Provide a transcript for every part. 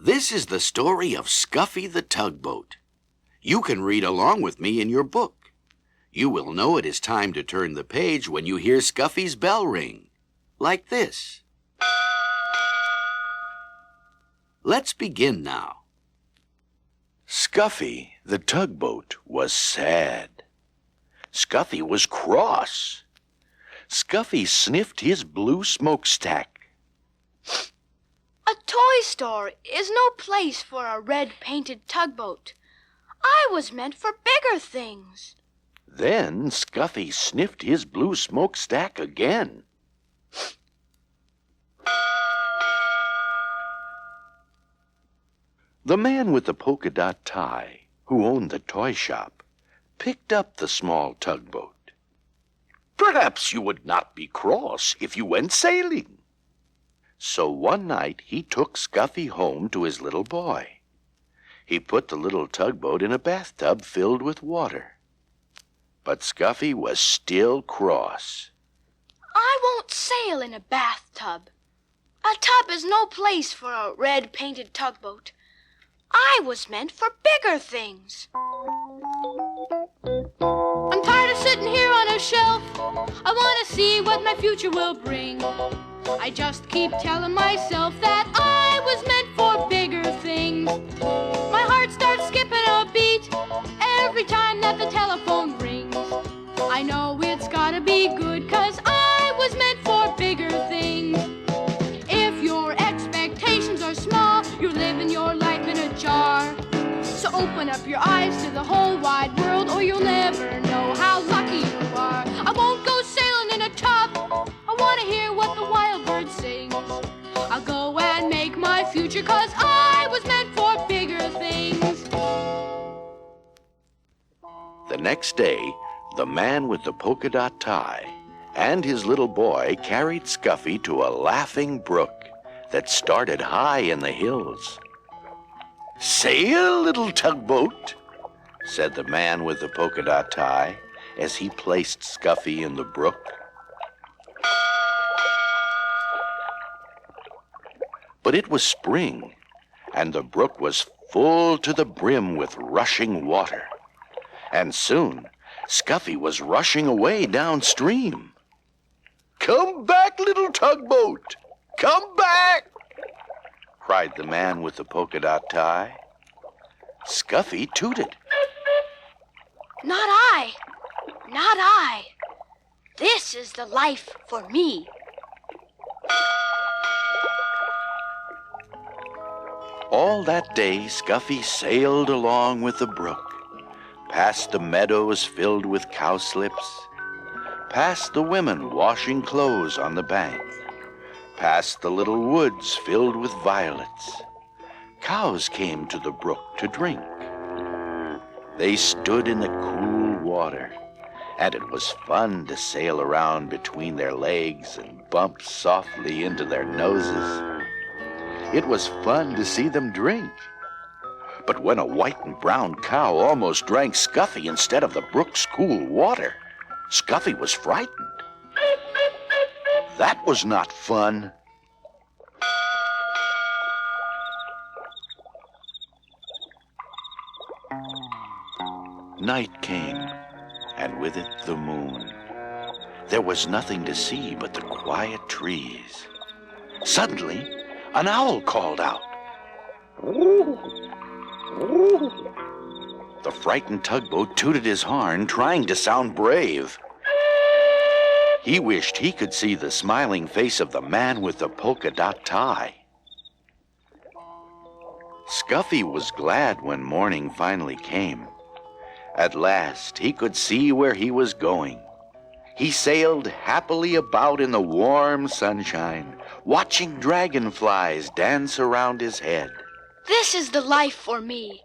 This is the story of Scuffy the Tugboat. You can read along with me in your book. You will know it is time to turn the page when you hear Scuffy's bell ring, like this. Let's begin now. Scuffy the Tugboat was sad. Scuffy was cross. Scuffy sniffed his blue smokestack. A toy store is no place for a red-painted tugboat. I was meant for bigger things. Then Scuffy sniffed his blue smokestack again. The man with the polka dot tie, who owned the toy shop, picked up the small tugboat. Perhaps you would not be cross if you went sailing. So one night he took Scuffy home to his little boy. He put the little tugboat in a bathtub filled with water. But Scuffy was still cross. I won't sail in a bathtub. A tub is no place for a red-painted tugboat. I was meant for bigger things. I'm tired of sitting here on a shelf. I want to see what my future will bring. I just keep telling myself that I was meant for bigger things. My heart starts skipping a beat every time that the telephone rings. I know it's gotta be good, 'cause I was meant for bigger things. If your expectations are small, you're living your life in a jar. So open up your eyes to the whole wide world, or you'll never know how lucky you are. I won't go sailing in a tub. I want to hear what the wild bird sings. I'll go and make my future, 'cause I was meant for bigger things. The next day, the man with the polka dot tie and his little boy carried Scuffy to a laughing brook that started high in the hills. "Sail, little tugboat," said the man with the polka dot tie as he placed Scuffy in the brook. But it was spring, and the brook was full to the brim with rushing water. And soon, Scuffy was rushing away downstream. "Come back, little tugboat! Come back!" cried the man with the polka dot tie. Scuffy tooted. Not I. Not I. This is the life for me. All that day, Scuffy sailed along with the brook, past the meadows filled with cowslips, past the women washing clothes on the bank, past the little woods filled with violets. Cows came to the brook to drink. They stood in the cool water, and it was fun to sail around between their legs and bump softly into their noses. It was fun to see them drink. But when a white and brown cow almost drank Scuffy instead of the brook's cool water, Scuffy was frightened. That was not fun. Night came, and with it the moon. There was nothing to see but the quiet trees. Suddenly, an owl called out. The frightened tugboat tooted his horn, trying to sound brave. He wished he could see the smiling face of the man with the polka dot tie. Scuffy was glad when morning finally came. At last he could see where he was going. He sailed happily about in the warm sunshine, watching dragonflies dance around his head. This is the life for me.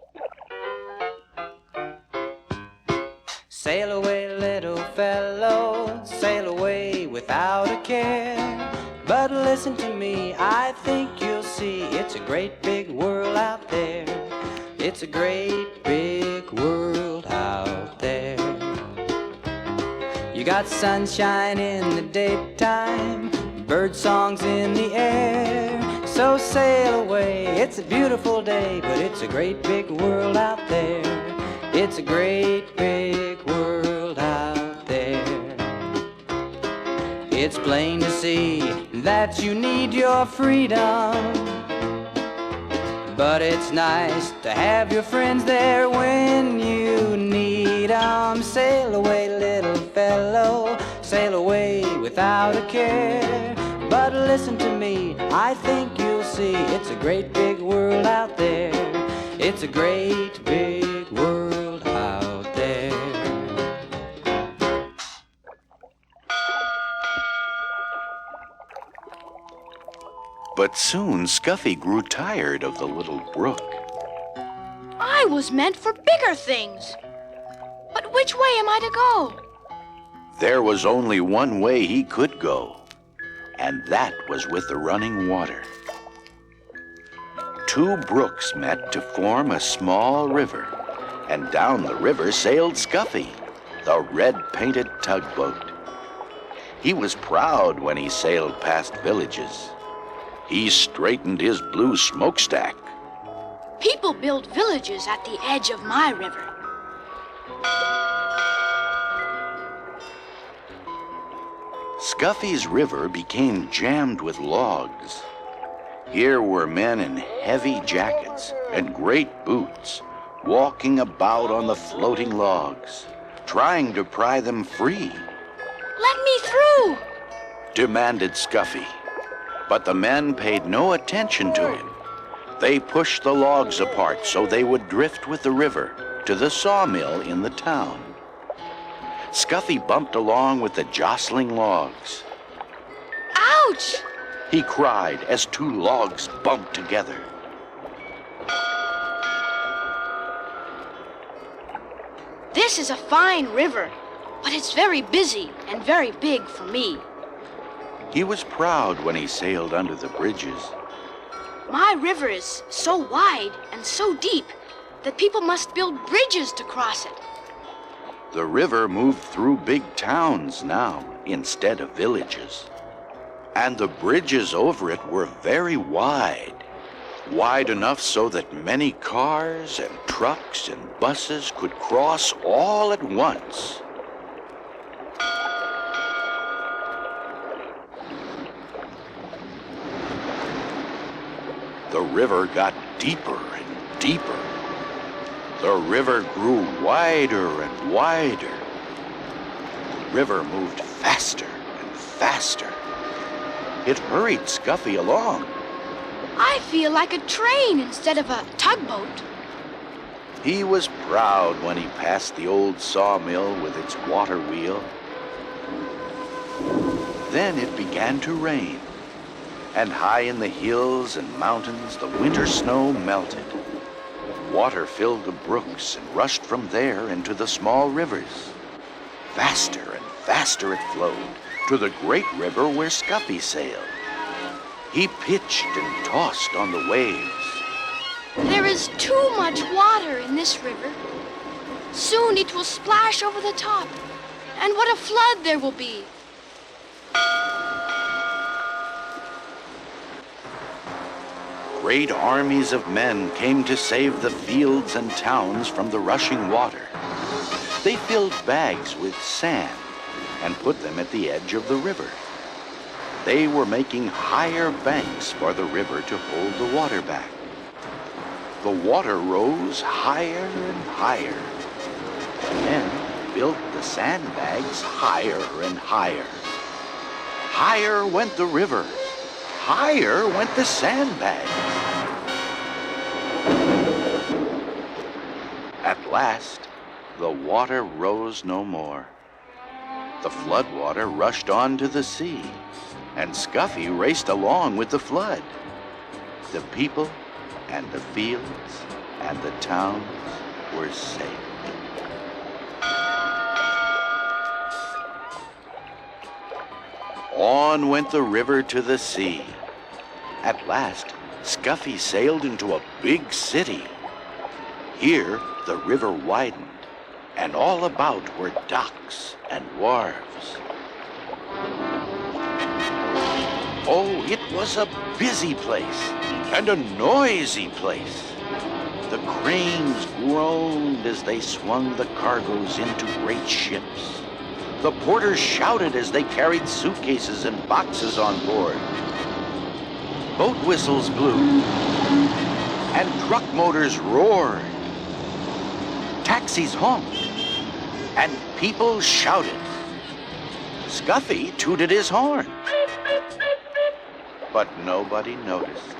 Sail away, little fellow, sail away without a care. But listen to me, I think you'll see it's a great big world out there. It's a great big world out there. You got sunshine in the daytime, bird songs in the air. So sail away, it's a beautiful day, but it's a great big world out there. It's a great big world out there. It's plain to see that you need your freedom, but it's nice to have your friends there when you need 'em. Sail away, little fellow, sail away without a care. But listen to me, I think you'll see it's a great big world out there. It's a great big world out there. But soon Scuffy grew tired of the little brook. I was meant for bigger things. But which way am I to go? There was only one way he could go, and that was with the running water. Two brooks met to form a small river, and down the river sailed Scuffy, the red-painted tugboat. He was proud when he sailed past villages. He straightened his blue smokestack. People build villages at the edge of my river. Scuffy's river became jammed with logs. Here were men in heavy jackets and great boots, walking about on the floating logs, trying to pry them free. Let me through! Demanded Scuffy. But the men paid no attention to him. They pushed the logs apart so they would drift with the river to the sawmill in the town. Scuffy bumped along with the jostling logs. Ouch! He cried as two logs bumped together. This is a fine river, but it's very busy and very big for me. He was proud when he sailed under the bridges. My river is so wide and so deep that people must build bridges to cross it. The river moved through big towns now instead of villages. And the bridges over it were very wide. Wide enough so that many cars and trucks and buses could cross all at once. The river got deeper and deeper. The river grew wider and wider. The river moved faster and faster. It hurried Scuffy along. I feel like a train instead of a tugboat. He was proud when he passed the old sawmill with its water wheel. Then it began to rain, and high in the hills and mountains the winter snow melted. Water filled the brooks and rushed from there into the small rivers. Faster and faster it flowed to the great river where Scuffy sailed. He pitched and tossed on the waves. There is too much water in this river. Soon it will splash over the top, and what a flood there will be. Great armies of men came to save the fields and towns from the rushing water. They filled bags with sand and put them at the edge of the river. They were making higher banks for the river to hold the water back. The water rose higher and higher. The men built the sandbags higher and higher. Higher went the river. Higher went the sandbags. At last, the water rose no more. The floodwater rushed on to the sea, and Scuffy raced along with the flood. The people and the fields and the towns were safe. On went the river to the sea. At last, Scuffy sailed into a big city. Here, the river widened, and all about were docks and wharves. Oh, it was a busy place and a noisy place. The cranes groaned as they swung the cargoes into great ships. The porters shouted as they carried suitcases and boxes on board. Boat whistles blew, and truck motors roared. Taxis honked, and people shouted. Scuffy tooted his horn, but nobody noticed.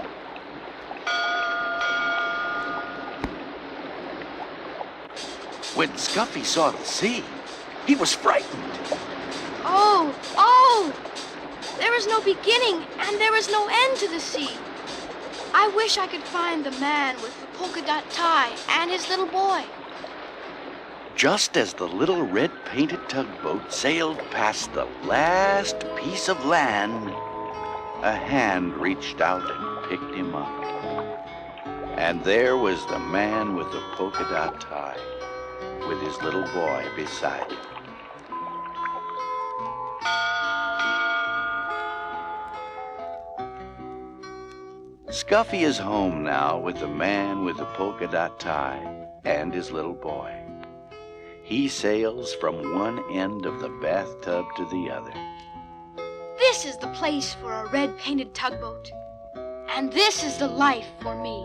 When Scuffy saw the sea, he was frightened. Oh, oh! There is no beginning and there is no end to the sea. I wish I could find the man with the polka dot tie and his little boy. Just as the little red-painted tugboat sailed past the last piece of land, a hand reached out and picked him up. And there was the man with the polka dot tie, with his little boy beside him. Scuffy is home now with the man with the polka dot tie and his little boy. He sails from one end of the bathtub to the other. This is the place for a red-painted tugboat. And this is the life for me.